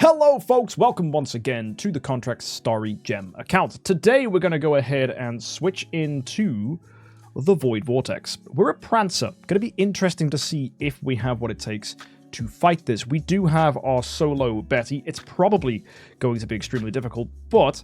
Hello folks, welcome once again to the Contract Starry Gem account. Today we're going to go ahead and switch into the Void Vortex. We're a Prancer. Going to be interesting to see if we have what it takes to fight this. We do have our solo Betty. It's probably going to be extremely difficult, but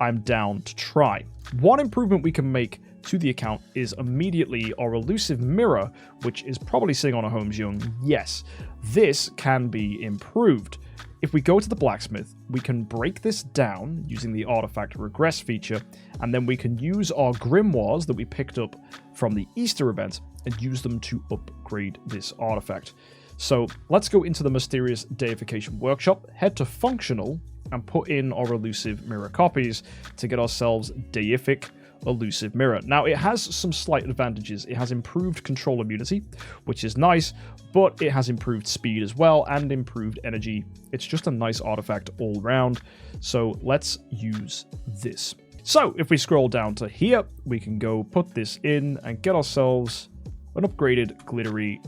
I'm down to try. One improvement we can make to the account is immediately our elusive mirror, which is probably sitting on a MKxJUMP. Yes, this can be improved. If we go to the blacksmith, we can break this down using the artifact regress feature, and then we can use our grimoires that we picked up from the Easter event and use them to upgrade this artifact. So let's go into the mysterious deification workshop, head to functional, and put in our elusive mirror copies to get ourselves deific elusive mirror. Now, it has some slight advantages. It has improved control immunity, which is nice, but it has improved speed as well and improved energy. It's just a nice artifact all around. So let's use this. So if we scroll down to here, we can go put this in and get ourselves an upgraded glittery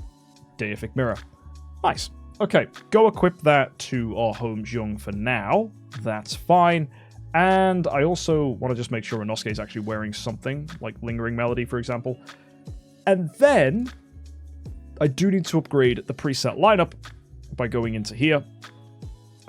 deific mirror. Nice. Okay, go equip that to our MKxJUMP for now. That's fine. And I also want to just make sure Inosuke is actually wearing something, like Lingering Melody, for example. And then I do need to upgrade the preset lineup by going into here.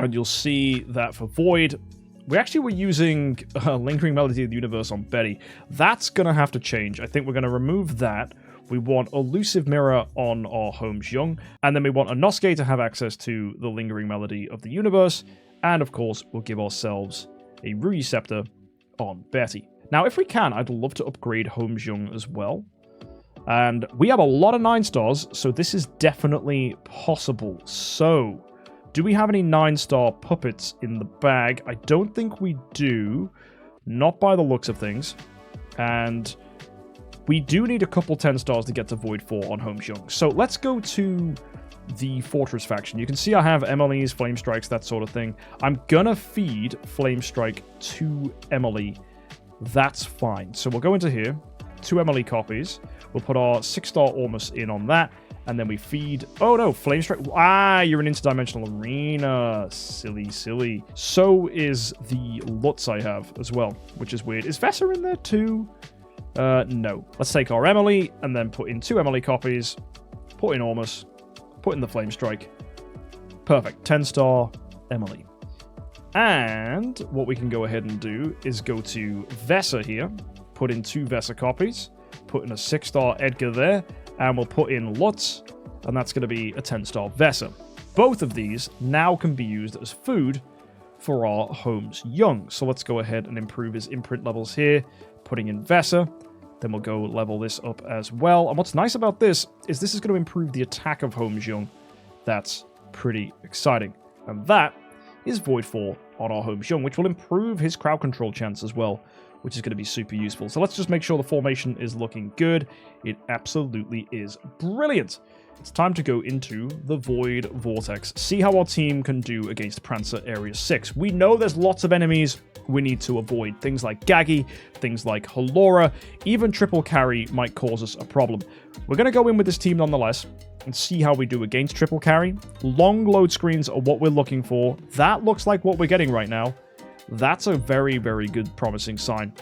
And you'll see that for Void, we actually were using Lingering Melody of the Universe on Betty. That's going to have to change. I think we're going to remove that. We want Elusive Mirror on our MKxJUMP. And then we want Inosuke to have access to the Lingering Melody of the Universe. And of course, we'll give ourselves a Rui Scepter on Betty. Now, if we can, I'd love to upgrade MKxJUMP as well. And we have a lot of 9 stars, so this is definitely possible. So, do we have any 9-star puppets in the bag? I don't think we do. Not by the looks of things. And we do need a couple 10 stars to get to Void 4 on MKxJUMP. So, let's go to the Fortress faction. You can see I have MLEs, Flame Strikes, that sort of thing. I'm gonna feed Flame Strike to MLE. That's fine. So we'll go into here, 2 MLE copies. We'll put our 6-star Ormus in on that, and then we feed... Oh no, Flame Strike... Ah, you're an interdimensional arena. Silly, silly. So is the Lutz I have as well, which is weird. Is Vesa in there too? No. Let's take our MLE, and then put in 2 MLE copies, put in Ormus, put in the Flame Strike. Perfect. 10-star Emily. And what we can go ahead and do is go to Vesa here, put in 2 Vesa copies, put in a 6-star Edgar there, and we'll put in Lutz, and that's going to be a 10-star Vesa. Both of these now can be used as food for our MKxJUMP. So let's go ahead and improve his imprint levels here, putting in Vesa. Then we'll go level this up as well. And what's nice about this is going to improve the attack of MKxJUMP. That's pretty exciting. And that is Void 4 on our MKxJUMP, which will improve his crowd control chance as well, which is going to be super useful. So let's just make sure the formation is looking good. It absolutely is brilliant. It's time to go into the Void Vortex. See how our team can do against Prancer Area 6. We know there's lots of enemies we need to avoid. Things like Gaggy, things like Halora, even triple carry might cause us a problem. We're going to go in with this team nonetheless and see how we do against triple carry. Long load screens are what we're looking for. That looks like what we're getting right now. That's a very, very good promising sign.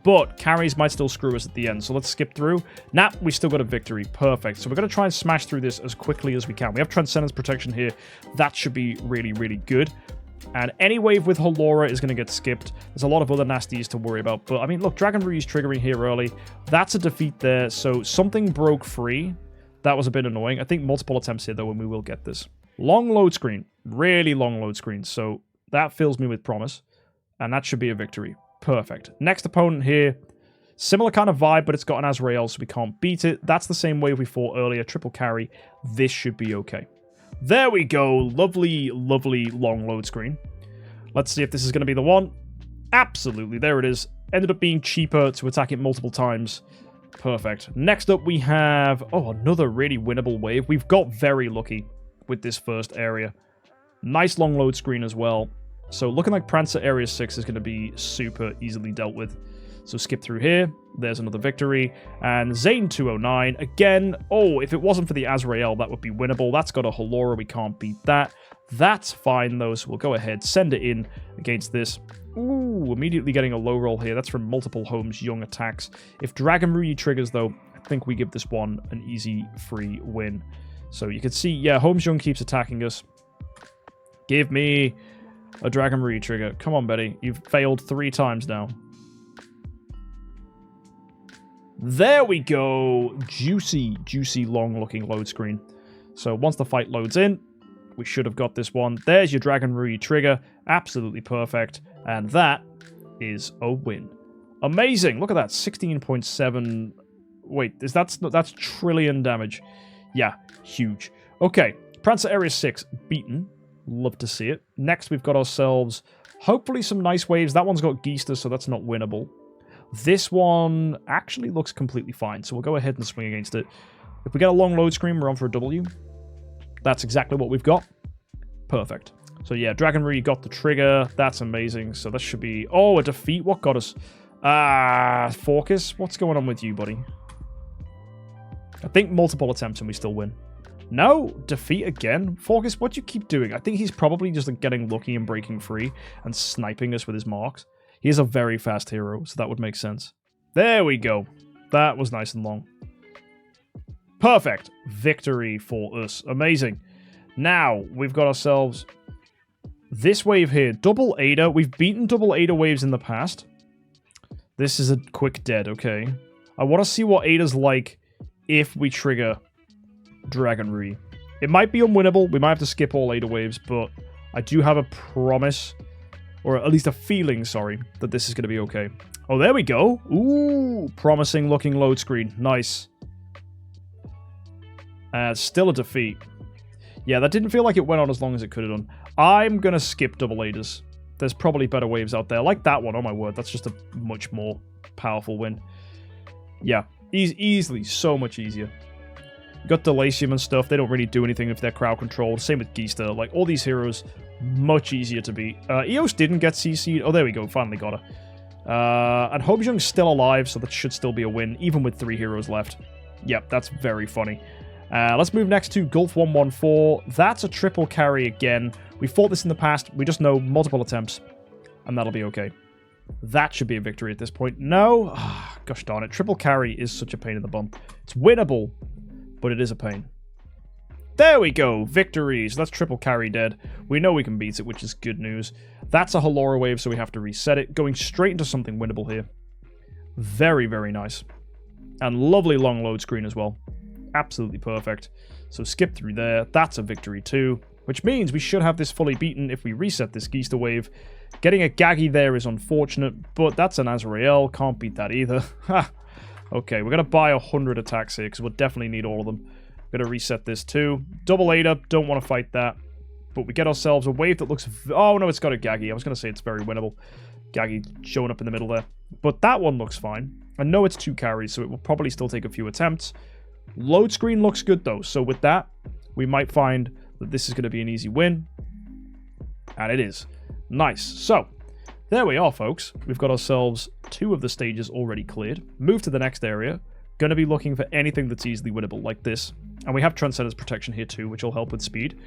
But carries might still screw us at the end, so let's skip through. Nah, we still got a victory. Perfect. So we're going to try and smash through this as quickly as we can. We have Transcendence protection here. That should be really, really good. And any wave with Halora is going to get skipped. There's a lot of other nasties to worry about. But, I mean, look, Dragon Rui's triggering here early. That's a defeat there. So something broke free. That was a bit annoying. I think multiple attempts here, though, and we will get this. Long load screen. Really long load screen. So that fills me with promise. And that should be a victory. Perfect. Next opponent here. Similar kind of vibe, but it's got an Azrael, so we can't beat it. That's the same wave we fought earlier. Triple carry. This should be okay. There we go. Lovely, lovely long load screen. Let's see if this is going to be the one. Absolutely. There it is. Ended up being cheaper to attack it multiple times. Perfect. Next up, we have... Oh, another really winnable wave. We've got very lucky with this first area. Nice long load screen as well. So looking like Prancer Area 6 is going to be super easily dealt with. So skip through here. There's another victory. And Zane 209. Again, oh, if it wasn't for the Azrael, that would be winnable. That's got a Halora. We can't beat that. That's fine, though, so we'll go ahead, send it in against this. Ooh, immediately getting a low roll here. That's from multiple MKxJUMP attacks. If Dragon Ruyi triggers, though, I think we give this one an easy free win. So you can see, yeah, MKxJUMP keeps attacking us. Give me a Dragon Ruyi trigger. Come on, Betty. You've failed 3 times now. There we go. Juicy, juicy, long-looking load screen. So once the fight loads in, we should have got this one. There's your Dragon Ruyi trigger. Absolutely perfect. And that is a win. Amazing. Look at that. 16.7. Wait, that's trillion damage. Yeah, huge. Okay, Prancer Area 6 beaten. Love to see it. Next, we've got ourselves, hopefully, some nice waves. That one's got Geester, so that's not winnable. This one actually looks completely fine, so we'll go ahead and swing against it. If we get a long load screen, we're on for a W. That's exactly what we've got. Perfect. So yeah, Dragon Ruyi got the trigger. That's amazing. So that should be... Oh, a defeat? What got us? Forcus? What's going on with you, buddy? I think multiple attempts and we still win. No, defeat again? Forcus, what do you keep doing? I think he's probably just like, getting lucky and breaking free and sniping us with his marks. He is a very fast hero, so that would make sense. There we go. That was nice and long. Perfect. Victory for us. Amazing. Now, we've got ourselves this wave here. Double Ada. We've beaten double Ada waves in the past. This is a quick dead, okay? I want to see what Ada's like if we trigger Dragon Ruyi. It might be unwinnable. We might have to skip all Ada waves, but I do have a promise, or at least a feeling, sorry, that this is going to be okay. Oh, there we go. Ooh, promising looking load screen. Nice. Still a defeat. Yeah, that didn't feel like it went on as long as it could have done. I'm going to skip double Adas. There's probably better waves out there. Like that one. Oh my word. That's just a much more powerful win. Yeah. Easily. So much easier. You got Delasium and stuff. They don't really do anything if they're crowd controlled. Same with Geester. Like, all these heroes, much easier to beat. Eos didn't get CC'd. Oh, there we go. Finally got her. And MKxJUMP's still alive, so that should still be a win, even with 3 heroes left. Yep, that's very funny. Let's move next to Gulf 114. That's a triple carry again. We fought this in the past. We just know multiple attempts, and that'll be okay. That should be a victory at this point. No? Gosh darn it. Triple carry is such a pain in the bum. It's winnable, but it is a pain. There we go. Victories. That's triple carry dead. We know we can beat it, which is good news. That's a Halora wave, so we have to reset it. Going straight into something winnable here. Very, very nice. And lovely long load screen as well. Absolutely perfect. So skip through there. That's a victory too, which means we should have this fully beaten if we reset this Geester wave. Getting a Gaggy there is unfortunate, but that's an Azrael. Can't beat that either. Okay, we're going to buy 100 attacks here because we'll definitely need all of them. Going to reset this too. Double Ada. Don't want to fight that. But we get ourselves a wave that looks... Oh, no, it's got a Gaggy. I was going to say it's very winnable. Gaggy showing up in the middle there. But that one looks fine. I know it's 2 carries, so it will probably still take a few attempts. Load screen looks good, though. So with that, we might find that this is going to be an easy win. And it is. Nice. So, there we are, folks. We've got ourselves 2 of the stages already cleared. Move to the next area. Going to be looking for anything that's easily winnable, like this. And we have Transcendence protection here, too, which will help with speed.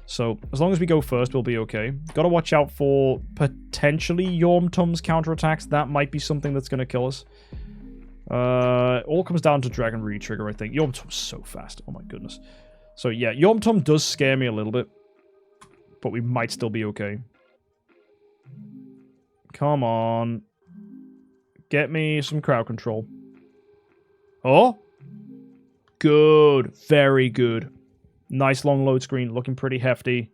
So, as long as we go first, we'll be okay. Got to watch out for potentially MKxJUMP's counterattacks. That might be something that's going to kill us. All comes down to Dragon Ruyi trigger, I think. MKxJUMP's so fast. Oh my goodness. So yeah, MKxJUMP does scare me a little bit. But we might still be okay. Come on. Get me some crowd control. Oh! Good. Very good. Nice long load screen. Looking pretty hefty.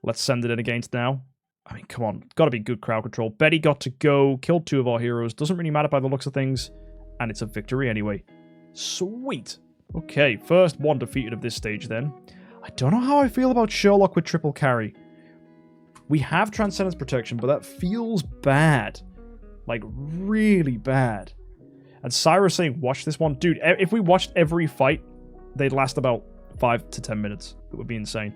Let's send it in against now. I mean, come on. Gotta be good crowd control. Betty got to go. Killed 2 of our heroes. Doesn't really matter by the looks of things. And it's a victory anyway. Sweet. Okay, first one defeated of this stage then. I don't know how I feel about Sherlock with triple carry. We have Transcendence protection, but that feels bad. Like, really bad. And Cyrus saying, watch this one. Dude, if we watched every fight, they'd last about 5 to 10 minutes. It would be insane.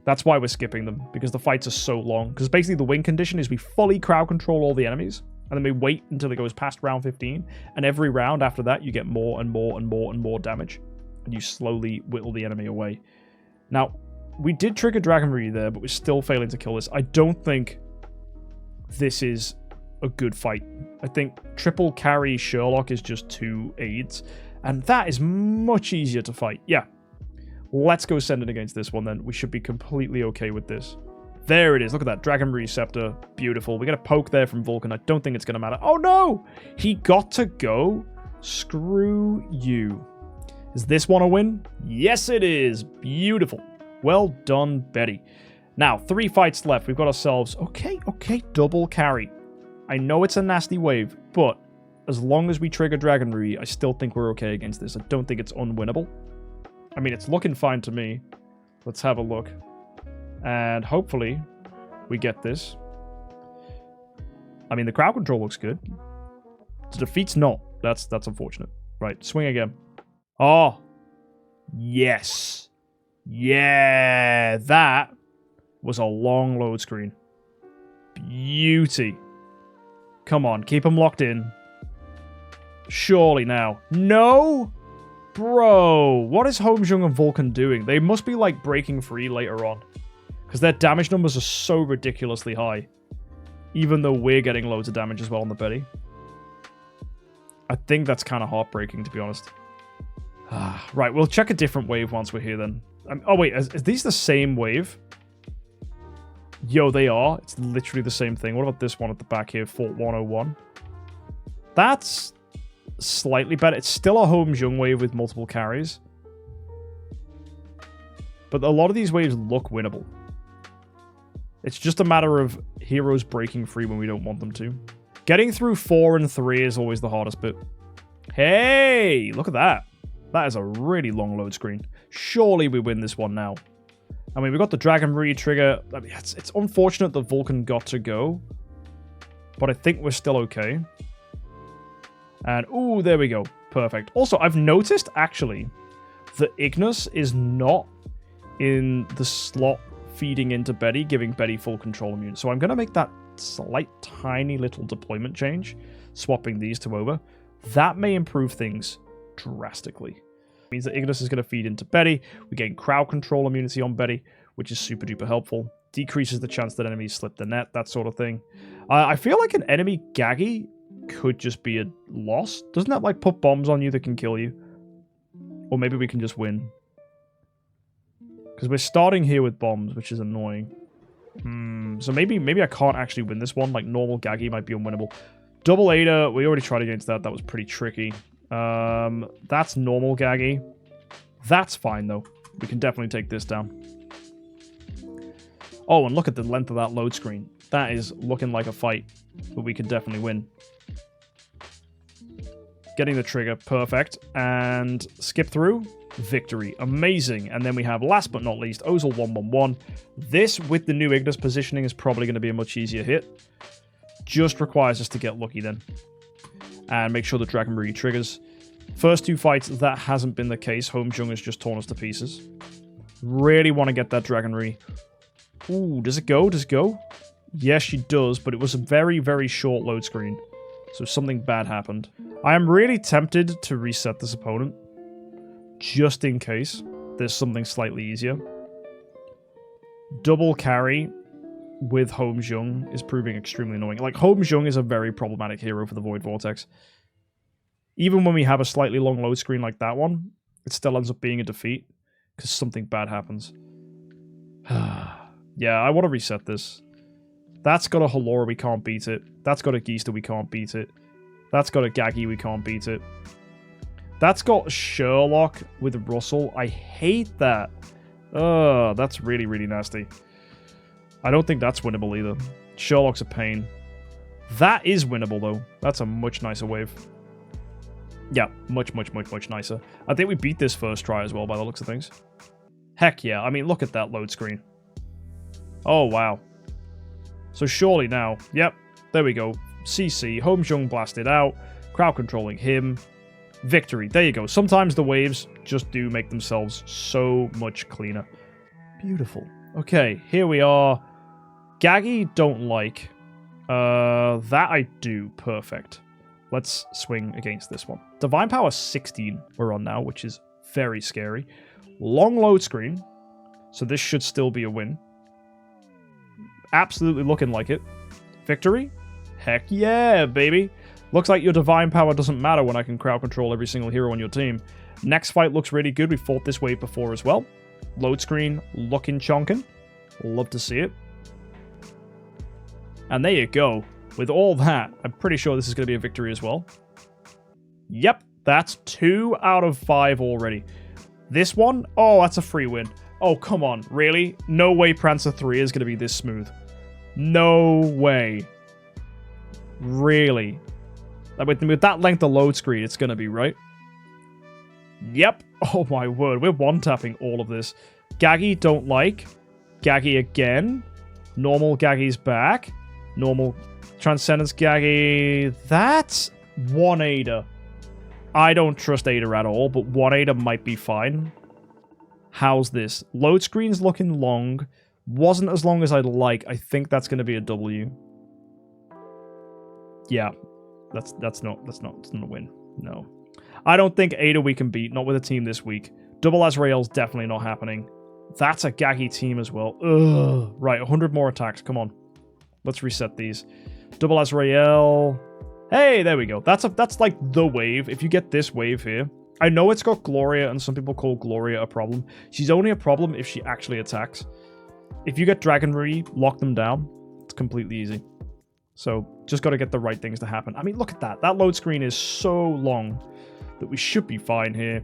That's why we're skipping them, because the fights are so long. Because basically the win condition is we fully crowd control all the enemies, and then we wait until it goes past round 15, and every round after that you get more and more and more and more damage, and you slowly whittle the enemy away. Now, We did trigger Dragon Re there, but we're still failing to kill this. I don't think this is a good fight. I think triple carry Sherlock is just 2 aids, and that is much easier to fight. Yeah. Let's go send it against this one then. We should be completely okay with this. There it is. Look at that. Dragon Receptor. Beautiful. We get a poke there from Vulcan. I don't think it's going to matter. Oh, no! He got to go. Screw you. Is this one a win? Yes, it is. Beautiful. Well done, Betty. Now, 3 fights left. We've got ourselves... Okay, double carry. I know it's a nasty wave, but as long as we trigger Dragon Re, I still think we're okay against this. I don't think it's unwinnable. I mean, it's looking fine to me. Let's have a look. And hopefully, we get this. I mean, the crowd control looks good. The defeat's not. That's unfortunate. Right, swing again. Oh. Yes. Yeah, that was a long load screen. Beauty. Come on, keep them locked in. Surely now. No? Bro, what is Homejung and Vulcan doing? They must be, like, breaking free later on. Because their damage numbers are so ridiculously high. Even though we're getting loads of damage as well on the Betty. I think that's kind of heartbreaking, to be honest. Right, we'll check a different wave once we're here then. Oh, wait, is these the same wave? Yo, they are. It's literally the same thing. What about this one at the back here? Fort 101. That's slightly better. It's still a Homejung wave with multiple carries. But a lot of these waves look winnable. It's just a matter of heroes breaking free when we don't want them to. Getting through 4 and 3 is always the hardest bit. Hey, look at that. That is a really long load screen. Surely we win this one now. I mean, we got the Dragon Re trigger. I mean, it's unfortunate that Vulcan got to go. But I think we're still okay. And, ooh, there we go. Perfect. Also, I've noticed, actually, that Ignis is not in the slot feeding into Betty, giving Betty full control immune. So I'm going to make that slight, tiny little deployment change, swapping these two over. That may improve things drastically. It means that Ignis is going to feed into Betty. We gain crowd control immunity on Betty, which is super duper helpful. Decreases the chance that enemies slip the net, that sort of thing. I feel like an enemy Gaggy could just be a loss. Doesn't that, like, put bombs on you that can kill you? Or maybe we can just win. Because we're starting here with bombs, which is annoying. So maybe I can't actually win this one. Like, normal Gaggy might be unwinnable. Double Ada, we already tried against that. That was pretty tricky. That's normal Gaggy. That's fine, though. We can definitely take this down. Oh, and look at the length of that load screen. That is looking like a fight, but we could definitely win. Getting the trigger, perfect. And skip through, victory, amazing. And then we have, last but not least, Ozil 111. This, with the new Ignis positioning, is probably going to be a much easier hit. Just requires us to get lucky then. And make sure the Dragon Re triggers. First 2 fights, that hasn't been the case. Homejung has just torn us to pieces. Really want to get that Dragon Re. Ooh, does it go? Does it go? Yes, she does, but it was a very, very short load screen. So something bad happened. I am really tempted to reset this opponent. Just in case there's something slightly easier. Double carry with Homejung is proving extremely annoying. Like, Homejung is a very problematic hero for the Void Vortex. Even when we have a slightly long load screen like that one, it still ends up being a defeat because something bad happens. Yeah, I want to reset this. That's got a Halora, we can't beat it. That's got a Geester, we can't beat it. That's got a Gaggy, we can't beat it. That's got Sherlock with Russell. I hate that. That's really, really nasty. I don't think that's winnable either. Sherlock's a pain. That is winnable, though. That's a much nicer wave. Yeah, much, much, much, much nicer. I think we beat this first try as well, by the looks of things. Heck yeah. I mean, look at that load screen. Oh, wow. So surely now, yep, there we go. CC, Homejung blasted out, crowd controlling him, victory. There you go. Sometimes the waves just do make themselves so much cleaner. Beautiful. Okay, here we are. Gaggy don't like. That I do. Perfect. Let's swing against this one. Divine Power 16 we're on now, which is very scary. Long load screen. So this should still be a win. Absolutely looking like it. Victory? Heck yeah, baby. Looks like your divine power doesn't matter when I can crowd control every single hero on your team. Next fight looks really good. We fought this wave before as well. Load screen, looking chonkin'. Love to see it. And there you go. With all that, I'm pretty sure this is going to be a victory as well. Yep, that's 2 out of 5 already. This one? Oh, that's a free win. Oh, come on. Really? No way Prancer 3 is going to be this smooth. No way. Really? With that length of load screen, it's going to be, right? Yep. Oh, my word. We're one-tapping all of this. Gaggy, don't like. Gaggy again. Normal Gaggy's back. Normal Transcendence Gaggy. That's 1 Ada. I don't trust Ada at all, but 1 Ada might be fine. How's this? Load screen's looking long. Wasn't as long as I'd like. I think that's going to be a W. Yeah. That's not a win. No. I don't think Ada we can beat. Not with a team this week. Double Azrael's definitely not happening. That's a Gaggy team as well. Ugh. Right, 100 more attacks. Come on. Let's reset these. Double Azrael. Hey, there we go. That's like the wave. If you get this wave here. I know it's got Gloria, and some people call Gloria a problem. She's only a problem if she actually attacks. If you get Dragon Marie, lock them down. It's completely easy. So, just got to get the right things to happen. I mean, look at that. That load screen is so long that we should be fine here.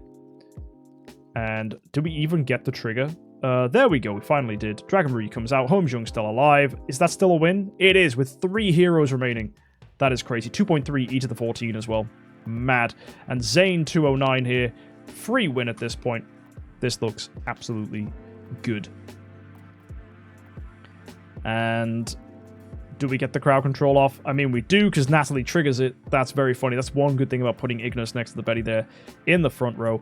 And do we even get the trigger? There we go. We finally did. Dragon Marie comes out. HomeJUMP's still alive. Is that still a win? It is, with 3 heroes remaining. That is crazy. 2.3 E to the 14 as well. Mad. And Zane 209 here. Free win at this point. This looks absolutely good. And do we get the crowd control off? I mean, we do, because Natalie triggers it. That's very funny. That's one good thing about putting Ignis next to the Betty there in the front row.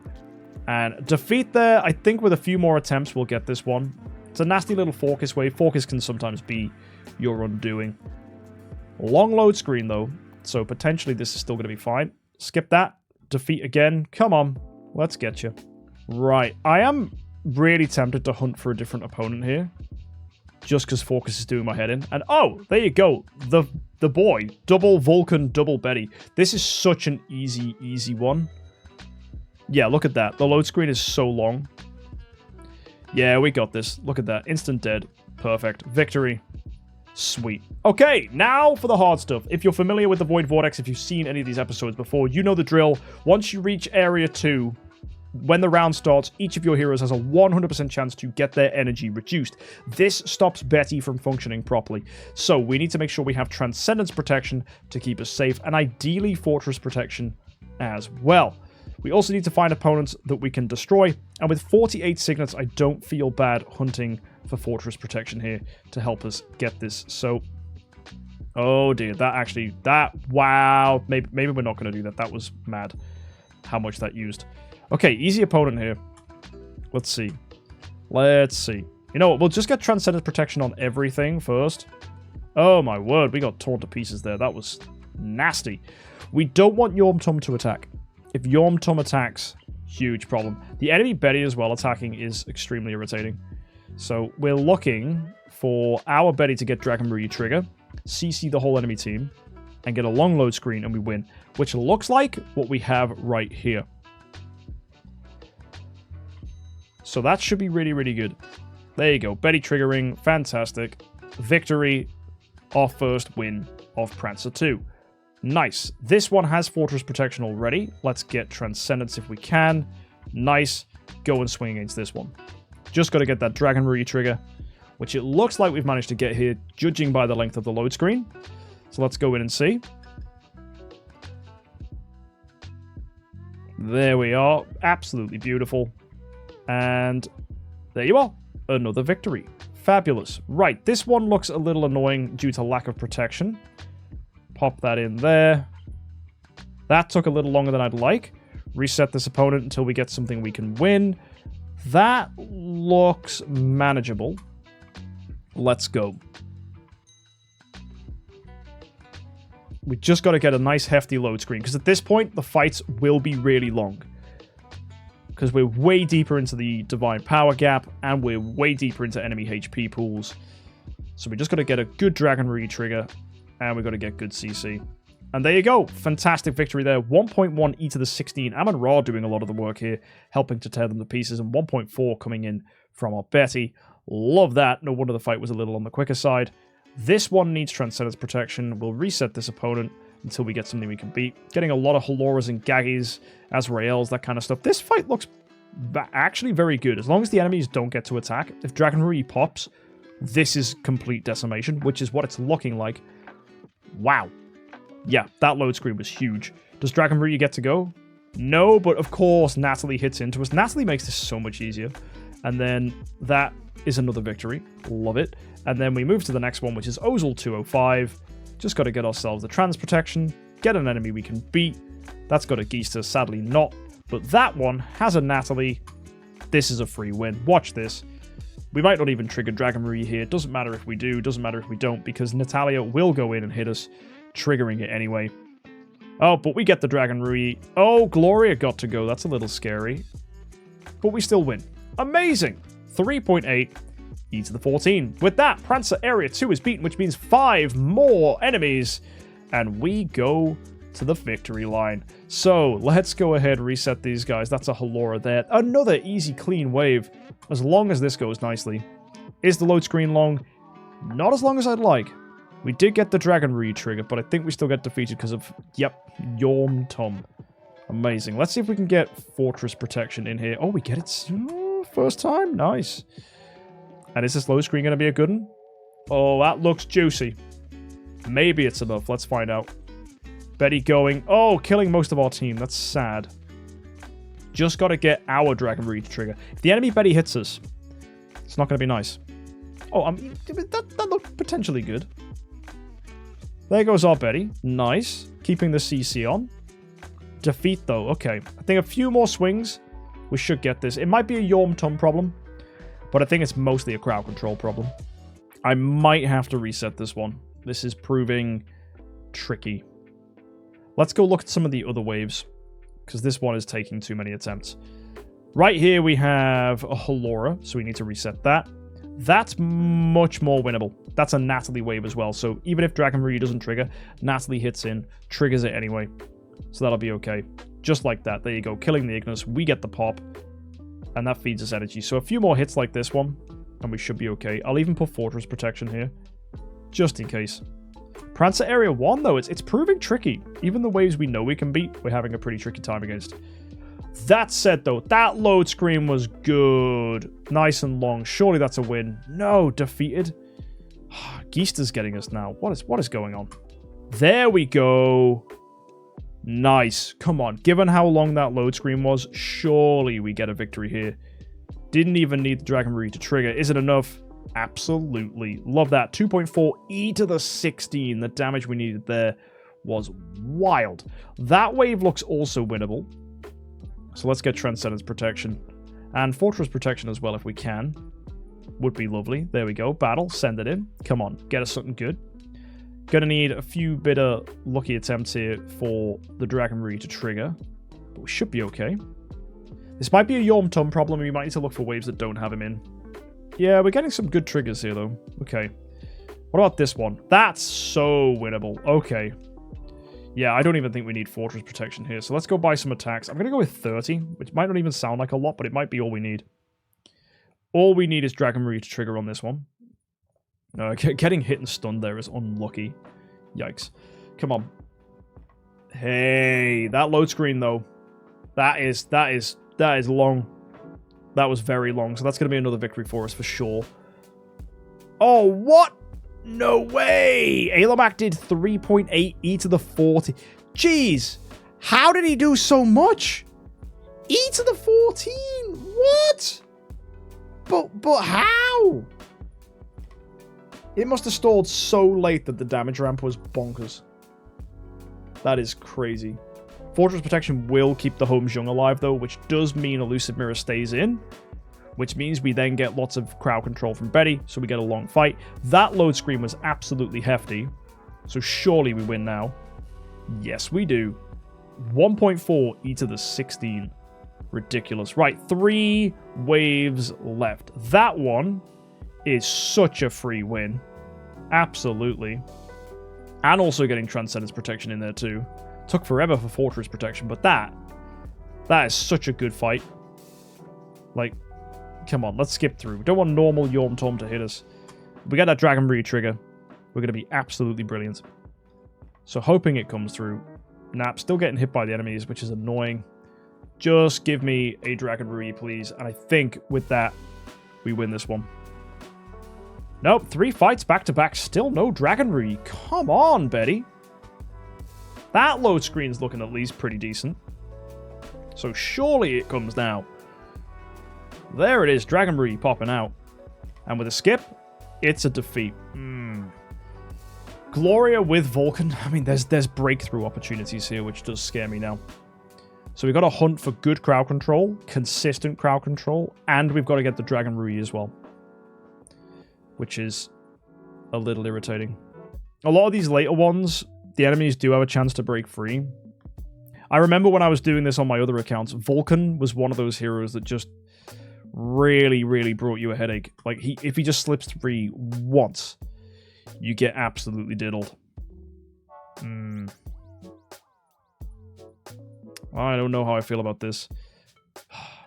And defeat there, I think with a few more attempts, we'll get this one. It's a nasty little Focus wave. Focus can sometimes be your undoing. Long load screen, though. So potentially this is still going to be fine. Skip that. Defeat again. Come on. Let's get you. Right. I am really tempted to hunt for a different opponent here. Just because Focus is doing my head in. And oh, there you go. The boy. Double Vulcan, double Betty. This is such an easy one. Yeah, look at that. The load screen is so long. Yeah, we got this. Look at that. Instant dead. Perfect. Victory. Sweet. Okay, now for the hard stuff. If you're familiar with the Void Vortex, if you've seen any of these episodes before, you know the drill. Once you reach Area 2, when the round starts, each of your heroes has a 100% chance to get their energy reduced. This stops Betty from functioning properly. So we need to make sure we have Transcendence protection to keep us safe, and ideally Fortress protection as well. We also need to find opponents that we can destroy, and with 48 signets, I don't feel bad hunting for Fortress protection here to help us get this. So, oh dear, wow, maybe we're not going to do that. That was mad, how much that used. Okay, easy opponent here. Let's see. You know what, we'll just get Transcendence protection on everything first. Oh my word, we got torn to pieces there. That was nasty. We don't want YoRHtum to attack. If YoRHtum attacks, huge problem. The enemy Betty as well attacking is extremely irritating. So we're looking for our Betty to get Dragon Marie trigger, CC the whole enemy team, and get a long load screen, and we win. Which looks like what we have right here. So that should be really, really good. There you go. Betty triggering. Fantastic. Victory. Our first win of Prancer 2. Nice. This one has Fortress protection already. Let's get Transcendence if we can. Nice. Go and swing against this one. Just got to get that Dragon Marie trigger, which it looks like we've managed to get here, judging by the length of the load screen. So let's go in and see. There we are. Absolutely beautiful. And there you are. Another victory. Fabulous. Right, this one looks a little annoying due to lack of protection. Pop that in there. That took a little longer than I'd like. Reset this opponent until we get something we can win. That looks manageable. Let's go. We just got to get a nice hefty load screen, because at this point, the fights will be really long. because we're way deeper into the divine power gap, and we're way deeper into enemy HP pools. So we just got to get a good Dragon Re trigger, and we've got to get good CC. And there you go. Fantastic victory there. 1.1 E to the 16. Amon Ra doing a lot of the work here, helping to tear them to pieces, and 1.4 coming in from our Betty. Love that. No wonder the fight was a little on the quicker side. This one needs Transcendence protection. We'll reset this opponent until we get something we can beat. Getting a lot of Haloras and Gaggis, Azraels, that kind of stuff. This fight looks actually very good. As long as the enemies don't get to attack. If Dragon Rui pops, this is complete decimation, which is what it's looking like. Wow. Yeah, that load screen was huge. Does Dragon Rui get to go? No, but of course Natalie hits into us. Natalie makes this so much easier. And then that is another victory. Love it. And then we move to the next one, which is Ozil 205. Just got to get ourselves the trans protection, get an enemy we can beat. That's got a Geista, sadly not. But that one has a Natalie. This is a free win. Watch this. We might not even trigger Dragon Rui here. Doesn't matter if we do, doesn't matter if we don't, because Natalia will go in and hit us, triggering it anyway. Oh, but we get the Dragon Rui. Oh, Gloria got to go. That's a little scary. But we still win. Amazing. 3.8 E to the 14. With that, Prancer Area 2 is beaten, which means 5 more enemies. And we go to the victory line. So, let's go ahead and reset these guys. That's a Halora there. Another easy, clean wave, as long as this goes nicely. Is the load screen long? Not as long as I'd like. We did get the Dragon Rui trigger, but I think we still get defeated because of, yep, Yorm Tum. Amazing. Let's see if we can get Fortress Protection in here. Oh, we get it first time? Nice. And is this load screen going to be a good one? Oh, that looks juicy. Maybe it's enough. Let's find out. Betty going. Oh, killing most of our team. That's sad. Just got to get our Dragon Rui to trigger. If the enemy Betty hits us, it's not going to be nice. Oh, that looked potentially good. There goes our Betty. Nice. Keeping the CC on. Defeat, though. Okay. I think a few more swings. We should get this. It might be a Yorm Tum problem, but I think it's mostly a crowd control problem. I might have to reset this one. This is proving tricky. Let's go look at some of the other waves, because this one is taking too many attempts. Right here we have a Halora, so we need to reset that. That's much more winnable. That's a Natalie wave as well, so even if Dragon Rui doesn't trigger, Natalie hits in, triggers it anyway. So that'll be okay. Just like that. There you go. Killing the Ignis. We get the pop. And that feeds us energy. So a few more hits like this one, and we should be okay. I'll even put Fortress Protection here, just in case. Prancer Area 1, though, it's proving tricky. Even the waves we know we can beat, we're having a pretty tricky time against. That said, though, that load screen was good. Nice and long. Surely that's a win. No, defeated. Geister's getting us now. What is going on? There we go. Nice. Come on. Given how long that load screen was, surely we get a victory here. Didn't even need the Dragon Rui to trigger. Is it enough? Absolutely. Love that. 2.4 E to the 16. The damage we needed there was wild. That wave looks also winnable. So let's get Transcendence Protection. And Fortress Protection as well if we can. Would be lovely. There we go. Battle. Send it in. Come on. Get us something good. Gonna need a few bit of lucky attempts here for the Dragon Rui to trigger. But we should be okay. This might be a Yorm Tum problem. We might need to look for waves that don't have him in. Yeah, we're getting some good triggers here, though. Okay. What about this one? That's so winnable. Okay. Yeah, I don't even think we need Fortress Protection here. So let's go buy some attacks. I'm going to go with 30, which might not even sound like a lot, but it might be all we need. All we need is Dragon Rui to trigger on this one. Getting hit and stunned there is unlucky. Yikes. Come on. Hey, that load screen, though. That is long. That was very long, so that's going to be another victory for us for sure. Oh, what? No way! Alomak did 3.8 E to the 40. Jeez! How did he do so much? E to the 14? What? But how? It must have stalled so late that the damage ramp was bonkers. That is crazy. Fortress Protection will keep the Home Jung alive, though, which does mean Elusive Mirror stays in, which means we then get lots of crowd control from Betty, so we get a long fight. That load screen was absolutely hefty, so surely we win now. Yes, we do. 1.4 E to the 16. ridiculous. Right, 3 waves left. That one is such a free win. Absolutely. And also getting Transcendence protection in there too. Took forever for Fortress protection, but that is such a good fight. Like, come on, let's skip through. We don't want normal YUMP to hit us. If we get that Dragon Breed trigger, we're going to be absolutely brilliant. So hoping it comes through. Nah, still getting hit by the enemies, which is annoying. Just give me a Dragon Rui, please. And I think with that, we win this one. Nope, 3 fights back to back. Still no Dragon Rui. Come on, Betty. That load screen's looking at least pretty decent. So surely it comes now. There it is, Dragon Rui popping out. And with a skip, it's a defeat. Gloria with Vulcan. I mean, there's breakthrough opportunities here, which does scare me now. So we've got to hunt for good crowd control, consistent crowd control, and we've got to get the Dragon Rui as well. Which is a little irritating. A lot of these later ones, the enemies do have a chance to break free. I remember when I was doing this on my other accounts, Vulcan was one of those heroes that just really, really brought you a headache. Like, if he just slips free once, you get absolutely diddled. I don't know how I feel about this.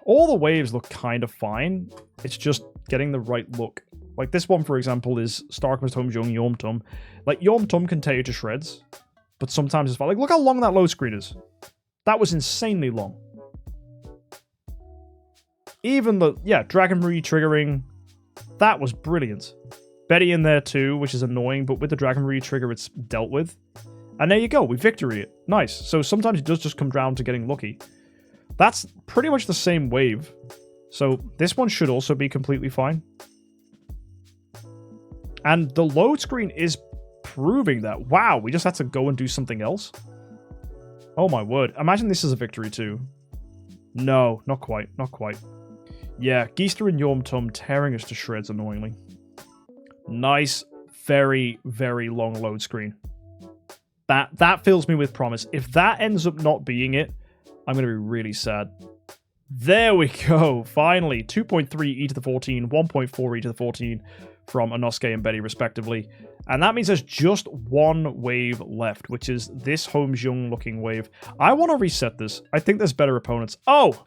All the waves look kind of fine. It's just getting the right look. Like this one, for example, is Starkmist Homejung YUMP. Like, YUMP can tear you to shreds, but sometimes it's fine. Like, look how long that load screen is. That was insanely long. Even the, Dragon Rui triggering, that was brilliant. Betty in there too, which is annoying, but with the Dragon Rui trigger, it's dealt with. And there you go, we victory it. Nice. So sometimes it does just come down to getting lucky. That's pretty much the same wave. So this one should also be completely fine. And the load screen is proving that. Wow, we just had to go and do something else? Oh my word. Imagine this is a victory too. No, not quite. Not quite. Yeah, Geister and YUMP tearing us to shreds annoyingly. Nice, very, very long load screen. That fills me with promise. If that ends up not being it, I'm going to be really sad. There we go. Finally, 2.3 e to the 14, 1.4 e to the 14 from Inosuke and Betty, respectively. And that means there's just one wave left, which is this Homejung looking wave. I want to reset this. I think there's better opponents. Oh!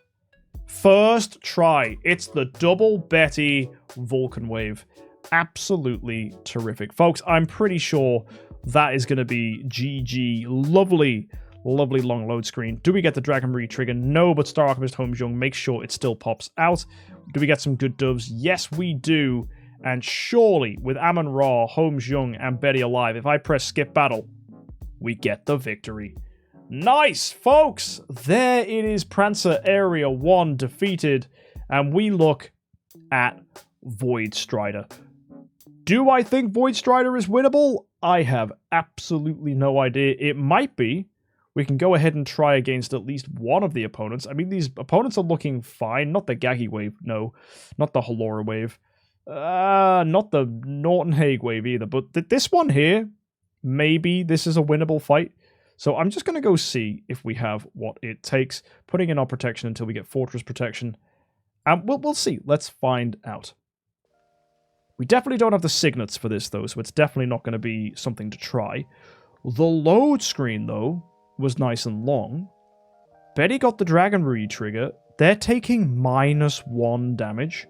First try. It's the double Betty Vulcan wave. Absolutely terrific. Folks, I'm pretty sure that is going to be GG. Lovely, lovely long load screen. Do we get the Dragon Rui trigger? No, but Star Alchemist Homejung makes sure it still pops out. Do we get some good doves? Yes, we do. And surely, with Amon-Ra, Homejung, and Betty alive, if I press skip battle, we get the victory. Nice, folks! There it is, Prancer Area 1 defeated, and we look at Void Strider. Do I think Void Strider is winnable? I have absolutely no idea. It might be. We can go ahead and try against at least one of the opponents. I mean, these opponents are looking fine. Not the Gagi wave, no. Not the Halora wave. Not the Norton Hague wave either. But this one here, maybe this is a winnable fight. So I'm just going to go see if we have what it takes. Putting in our protection until we get Fortress protection. And we'll see. Let's find out. We definitely don't have the signets for this, though, so it's definitely not going to be something to try. The load screen, though, was nice and long. Betty got the Dragon Rui trigger. They're taking -1 damage.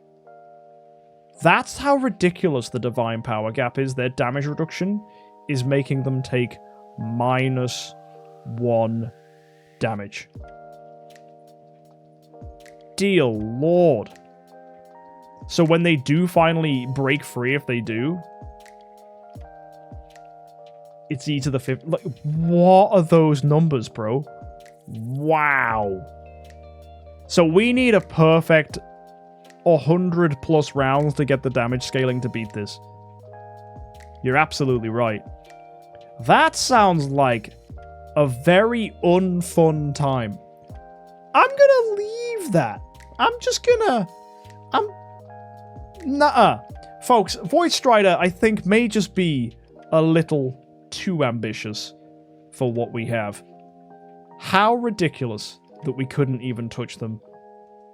That's how ridiculous the Divine Power Gap is. Their damage reduction is making them take -1 damage. Dear Lord. So when they do finally break free, if they do, it's E to the 5th. Like, what are those numbers, bro? Wow. So we need a perfect 100 plus rounds to get the damage scaling to beat this. You're absolutely right. That sounds like a very unfun time. I'm gonna leave that. I'm just gonna... Nuh-uh. Folks, Void Strider, I think, may just be a little too ambitious for what we have. How ridiculous that we couldn't even touch them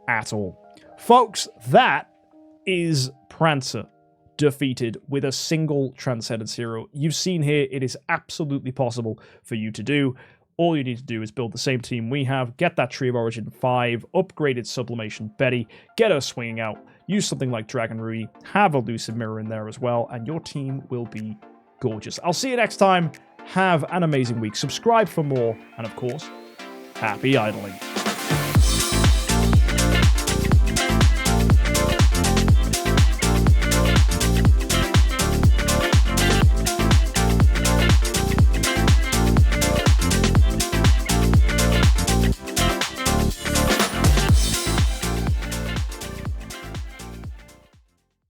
at all. Folks, that is Prancer defeated with a single Transcendence hero. You've seen here, it is absolutely possible for you to do. All you need to do is build the same team we have, get that Tree of Origin 5, upgraded Sublimation Betty, get her swinging out, use something like Dragon Ruby, have a Elusive Mirror in there as well, and your team will be gorgeous. I'll see you next time. Have an amazing week. Subscribe for more, and of course, happy idling.